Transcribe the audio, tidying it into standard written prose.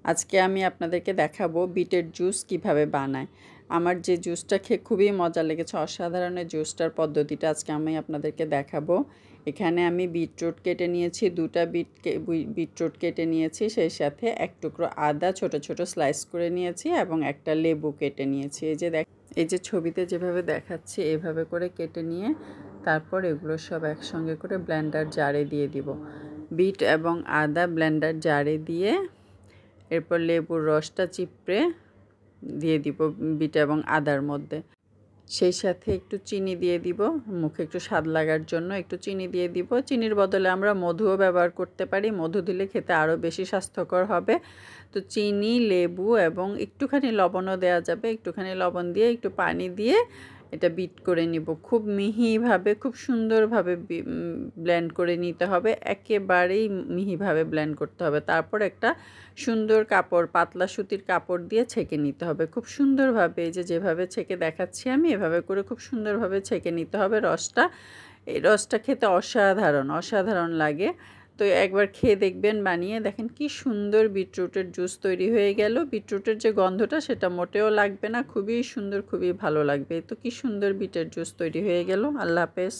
আজকে আমি আপনাদেরকে দেখাবো বিটের জুস কিভাবে বানায়। আমার যে জুসটা খেয়ে খুবই মজা লেগেছে, অসাধারণ এই জুসটার পদ্ধতিটা আজকে আমি আপনাদেরকে দেখাবো। এখানে আমি বিটরুট কেটে নিয়েছি, দুটা বিটরুট কেটে নিয়েছি, সেই সাথে এক টুকরো আদা ছোট ছোট স্লাইস করে নিয়েছি এবং একটা লেবু কেটে নিয়েছি। এই যে ছবিতে যেভাবে দেখাচ্ছি এভাবে করে কেটে নিয়ে তারপর এগুলো সব একসঙ্গে করে ব্লেন্ডার জারে দিয়ে দিব। বিট এবং আদা ব্লেন্ডার জারে দিয়ে এরপর লেবুর রসটা চিপড়ে দিয়ে দিব বিট এবং আদার মধ্যে। সেই সাথে একটু চিনি দিয়ে দিব, মুখে একটু স্বাদ লাগার জন্য একটু চিনি দিয়ে দিব। চিনির বদলে আমরা মধুও ব্যবহার করতে পারি, মধু দিলে খেতে আরও বেশি স্বাস্থ্যকর হবে। তো চিনি, লেবু এবং একটুখানি লবণও দেওয়া যাবে। একটুখানি লবণ দিয়ে একটু পানি দিয়ে এটা বিট করে নিব। খুব মিহিভাবে, খুব সুন্দরভাবে ব্লেন্ড করে নিতে হবে, একেবারেই মিহিভাবে ব্লেন্ড করতে হবে। তারপর একটা সুন্দর কাপড়, পাতলা সুতির কাপড় দিয়ে ছেঁকে নিতে হবে খুব সুন্দরভাবে। এই যেভাবে ছেঁকে দেখাচ্ছি আমি, এভাবে করে খুব সুন্দরভাবে ছেঁকে নিতে হবে রসটা। এই রসটা খেতে অসাধারণ লাগে। তো একবার খেয়ে দেখবেন, বানিয়ে দেখেন কি সুন্দর বিটরুটের জুস তৈরি হয়ে গেল। বিটরুটের যে গন্ধটা সেটা মোটেও লাগবে না, খুবই সুন্দর, খুবই ভালো লাগবে। তো কি সুন্দর বিটের জুস তৈরি হয়ে গেল। আল্লাহ হাফেজ।